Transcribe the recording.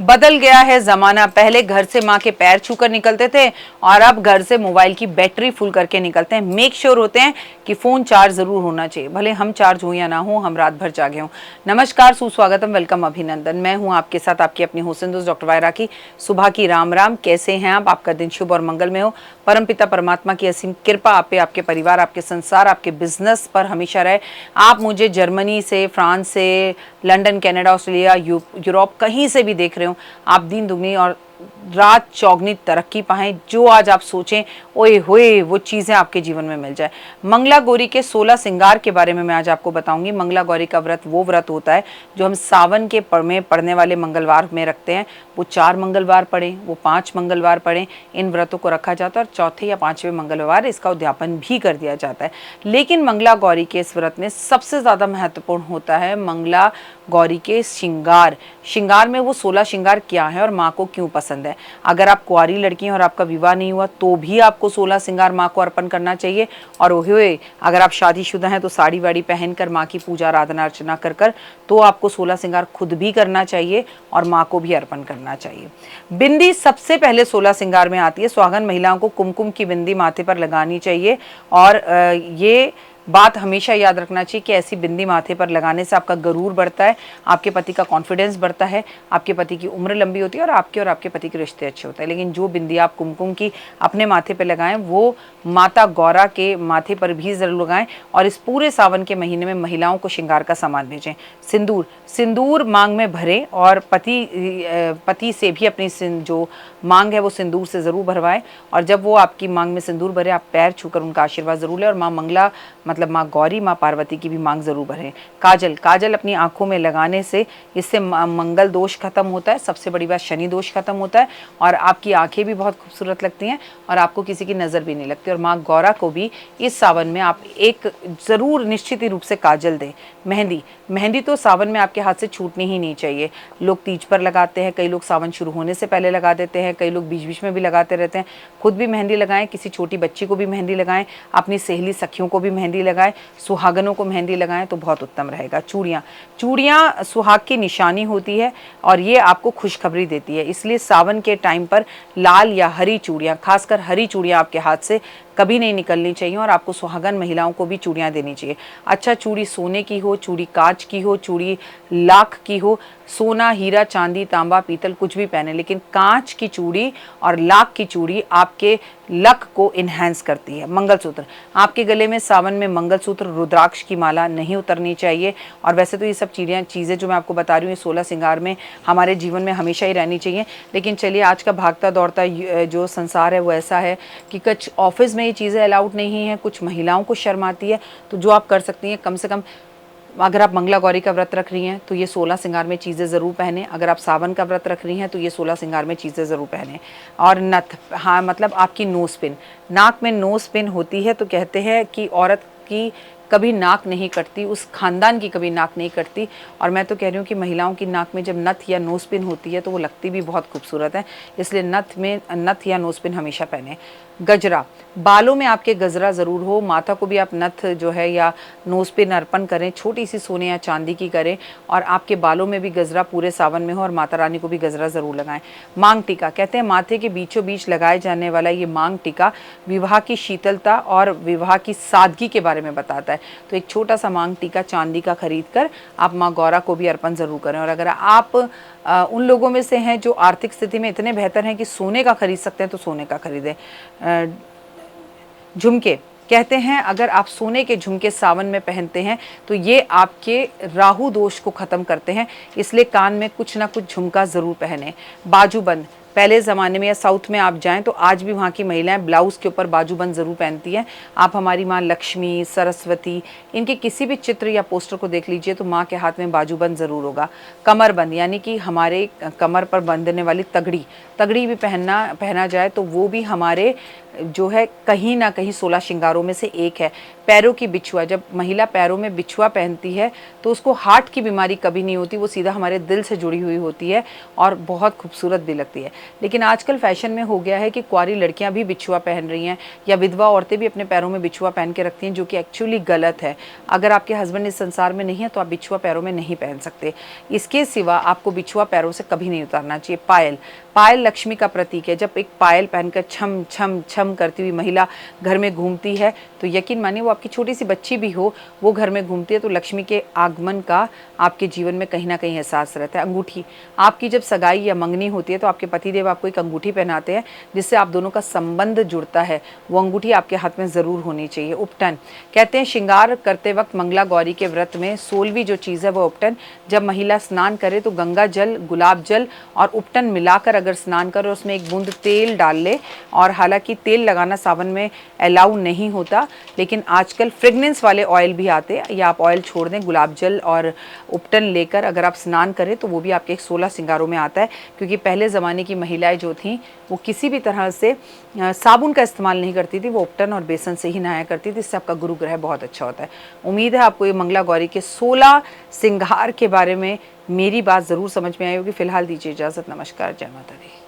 बदल गया है जमाना। पहले घर से माँ के पैर छूकर निकलते थे और अब घर से मोबाइल की बैटरी फुल करके निकलते हैं। मेक श्योर होते हैं कि फोन चार्ज जरूर होना चाहिए, भले हम चार्ज हो या ना हो, हम रात भर जागे हों। नमस्कार, सुस्वागतम, वेलकम, अभिनंदन। मैं हूं आपके साथ आपकी अपनी हुसैन दोस्त डॉक्टर वायरा की। सुबह की राम राम। कैसे हैं आप? आपका दिन शुभ और मंगल में हो। परमपिता परमात्मा की असीम कृपा आप पे, आपके परिवार, आपके संसार, आपके बिजनेस पर हमेशा रहे। आप मुझे जर्मनी से, फ्रांस से, लंदन, कनाडा, ऑस्ट्रेलिया, यूरोप कहीं से भी देख रहे हो, आप दिन दुगनी और रात चौगनी तरक्की पाएं। जो आज आप सोचें, ओए होए, वो चीज़ें आपके जीवन में मिल जाए। मंगला गौरी के 16 श्रृंगार के बारे में मैं आज आपको बताऊंगी। मंगला गौरी का व्रत वो व्रत होता है जो हम सावन के में पड़ने वाले मंगलवार में रखते हैं। वो 4 मंगलवार पड़े, वो 5 मंगलवार पड़े, इन व्रतों को रखा जाता है और चौथे या 5वें मंगलवार इसका उद्यापन भी कर दिया जाता है। लेकिन मंगला गौरी के इस व्रत में सबसे ज़्यादा महत्वपूर्ण होता है मंगला गौरी के श्रृंगार। श्रृंगार में वो 16 श्रृंगार क्या है और माँ को क्यों पसंद है। अगर आप कुंवारी लड़की हैं और आपका विवाह नहीं हुआ तो भी आपको 16 श्रृंगार माँ को अर्पण करना चाहिए। और ओहे, अगर आप शादीशुदा हैं तो साड़ी वाड़ी पहनकर माँ की पूजा आराधना अर्चना कर तो आपको 16 श्रृंगार खुद भी करना चाहिए और माँ को भी अर्पण करना चाहिए। बिंदी सबसे पहले 16 श्रृंगार में आती है। सुहागन महिलाओं को कुमकुम की बिंदी माथे पर लगानी चाहिए और ये बात हमेशा याद रखना चाहिए कि ऐसी बिंदी माथे पर लगाने से आपका गरूर बढ़ता है, आपके पति का कॉन्फिडेंस बढ़ता है, आपके पति की उम्र लंबी होती है और आपके पति के रिश्ते अच्छे होते हैं। लेकिन जो बिंदी आप कुमकुम की अपने माथे पर लगाएं वो माता गौरा के माथे पर भी जरूर लगाएं। और इस पूरे सावन के महीने में महिलाओं को श्रृंगार का सामान भेजें। सिंदूर, सिंदूर मांग में भरें और पति से भी अपनी जो मांग है वो सिंदूर से ज़रूर भरवाएं। और जब वो आपकी मांग में सिंदूर भरे, आप पैर छूकर उनका आशीर्वाद जरूर लें और माँ मंगला मतलब माँ गौरी, माँ पार्वती की भी मांग जरूर भरें। काजल, काजल अपनी आंखों में लगाने से इससे मंगल दोष खत्म होता है। सबसे बड़ी बात, शनि दोष खत्म होता है और आपकी आंखें भी बहुत खूबसूरत लगती हैं और आपको किसी की नज़र भी नहीं लगती। और माँ गौरा को भी इस सावन में आप एक ज़रूर निश्चित रूप से काजल दें। मेहंदी, मेहंदी तो सावन में आपके हाथ से छूटनी ही नहीं चाहिए। लोग तीज पर लगाते हैं, कई लोग सावन शुरू होने से पहले लगा देते हैं, कई लोग बीच बीच में भी लगाते रहते हैं। खुद भी मेहंदी लगाएं, किसी छोटी बच्ची को भी मेहंदी लगाएं, अपनी सहेली सखियों को भी मेहंदी लगाएं, सुहागनों को मेहंदी लगाएं तो बहुत उत्तम रहेगा। चूड़ियाँ, चूड़ियाँ सुहाग की निशानी होती है और ये आपको खुशखबरी देती है। इसलिए सावन के टाइम पर लाल या हरी चूड़ियाँ, खासकर हरी चूड़ियाँ आपके हाथ से कभी नहीं निकलनी चाहिए और आपको सुहागन महिलाओं को भी चूड़ियाँ देनी चाहिए। अच्छा, चूड़ी सोने की हो, चूड़ी कांच की हो, चूड़ी लाख की हो। सोना, हीरा, चांदी, तांबा, पीतल कुछ भी पहने, लेकिन कांच की चूड़ी और लाख की चूड़ी आपके लक को इन्हेंस करती है। मंगलसूत्र, आपके गले में सावन में मंगलसूत्र, रुद्राक्ष की माला नहीं उतरनी चाहिए। और वैसे तो ये सब चीज़ें जो मैं आपको बता रही हूँ, ये 16 श्रृंगार में हमारे जीवन में हमेशा ही रहनी चाहिए। लेकिन चलिए, आज का भागता दौड़ता जो संसार है वो ऐसा है कि कुछ ऑफिस में ये चीज़ें अलाउड नहीं है, कुछ महिलाओं को शर्म आती है। तो जो आप कर सकती हैं, कम से कम अगर आप मंगला गौरी का व्रत रख रही हैं तो ये 16 श्रृंगार में चीज़ें ज़रूर पहने। अगर आप सावन का व्रत रख रही हैं तो ये 16 श्रृंगार में चीज़ें ज़रूर पहने। और नथ, हाँ मतलब आपकी नोज पिन, नाक में नोज पिन होती है तो कहते हैं कि औरत की कभी नाक नहीं कटती, उस खानदान की कभी नाक नहीं कटती। और मैं तो कह रही हूँ कि महिलाओं की नाक में जब नथ या नोज पिन होती है तो वो लगती भी बहुत खूबसूरत है। इसलिए नथ या नोज पिन हमेशा पहने। गजरा, बालों में आपके गजरा ज़रूर हो। माथा को भी आप नथ जो है या नोज पिन अर्पण करें, छोटी सी सोने या चांदी की करें। और आपके बालों में भी गजरा पूरे सावन में हो और माता रानी को भी गजरा ज़रूर लगाएं। मांग टीका, कहते हैं माथे के बीचों बीच लगाए जाने वाला ये मांग टीका विवाह की शीतलता और विवाह की सादगी के बारे में बताता है। तो एक छोटा सा मांग टीका चांदी का खरीद कर आप माँ गौरा को भी अर्पण ज़रूर करें। और अगर आप उन लोगों में से हैं जो आर्थिक स्थिति में इतने बेहतर हैं कि सोने का खरीद सकते हैं तो सोने का खरीदें। झुमके, कहते हैं अगर आप सोने के झुमके सावन में पहनते हैं तो ये आपके राहु दोष को ख़त्म करते हैं, इसलिए कान में कुछ ना कुछ झुमका ज़रूर पहने। बाजूबंद, पहले ज़माने में या साउथ में आप जाएं तो आज भी वहाँ की महिलाएं ब्लाउज़ के ऊपर बाजूबंद ज़रूर पहनती हैं। आप हमारी माँ लक्ष्मी, सरस्वती, इनके किसी भी चित्र या पोस्टर को देख लीजिए तो माँ के हाथ में बाजूबंद ज़रूर होगा। कमरबंद, यानी कि हमारे कमर पर बंधने वाली तगड़ी भी पहना जाए तो वो भी हमारे जो है कहीं ना कहीं 16 श्रृंगारों में से एक है। पैरों की बिछुआ, जब महिला पैरों में बिछुआ पहनती है तो उसको हार्ट की बीमारी कभी नहीं होती, वो सीधा हमारे दिल से जुड़ी हुई होती है और बहुत खूबसूरत भी लगती है। लेकिन आजकल फैशन में हो गया है कि कुंवारी लड़कियां भी बिछुआ पहन रही हैं या विधवा औरतें भी अपने पैरों में बिछुआ पहन के रखती हैं, जो कि एक्चुअली गलत है। अगर आपके हस्बैंड इस संसार में नहीं है तो आप बिछुआ पैरों में नहीं पहन सकते। इसके सिवा आपको बिछुआ पैरों से कभी नहीं उतारना चाहिए। पायल, पायल लक्ष्मी का प्रतीक है। जब एक पायल पहनकर छम छम छम करती हुई महिला घर में घूमती है तो यकीन मानिए, वो आपकी छोटी सी बच्ची भी हो, वो घर में घूमती है तो लक्ष्मी के आगमन का आपके जीवन में कहीं ना कहीं एहसास रहता है। अंगूठी, आपकी जब सगाई या मंगनी होती है तो आपके पतिदेव आपको एक अंगूठी पहनाते हैं जिससे आप दोनों का संबंध जुड़ता है, वो अंगूठी आपके हाथ में ज़रूर होनी चाहिए। उपटन, कहते हैं श्रृंगार करते वक्त मंगला गौरी के व्रत में 16वीं जो चीज़ है वो उपटन। जब महिला स्नान करे तो गंगा जल, गुलाब जल और उपटन मिलाकर अगर स्नान करे, उसमें एक बूंद तेल डाल ले, और हालांकि तेल लगाना सावन में अलाउ नहीं होता, लेकिन आजकल फ्रेगनेंस वाले ऑयल भी आते हैं, या आप ऑयल छोड़ दें, गुलाब जल और उपटन लेकर अगर आप स्नान करें तो वो भी आपके 16 श्रृंगारों में आता है। क्योंकि पहले ज़माने की महिलाएं जो थीं वो किसी भी तरह से साबुन का इस्तेमाल नहीं करती थी, वो उपटन और बेसन से ही नहाया करती थी। इससे आपका गुरु ग्रह बहुत अच्छा होता है। उम्मीद है आपको ये मंगला गौरी के 16 श्रृंगार के बारे में मेरी बात ज़रूर समझ में आई होगी। फिलहाल दीजिए इजाज़त। नमस्कार, जय माता दी।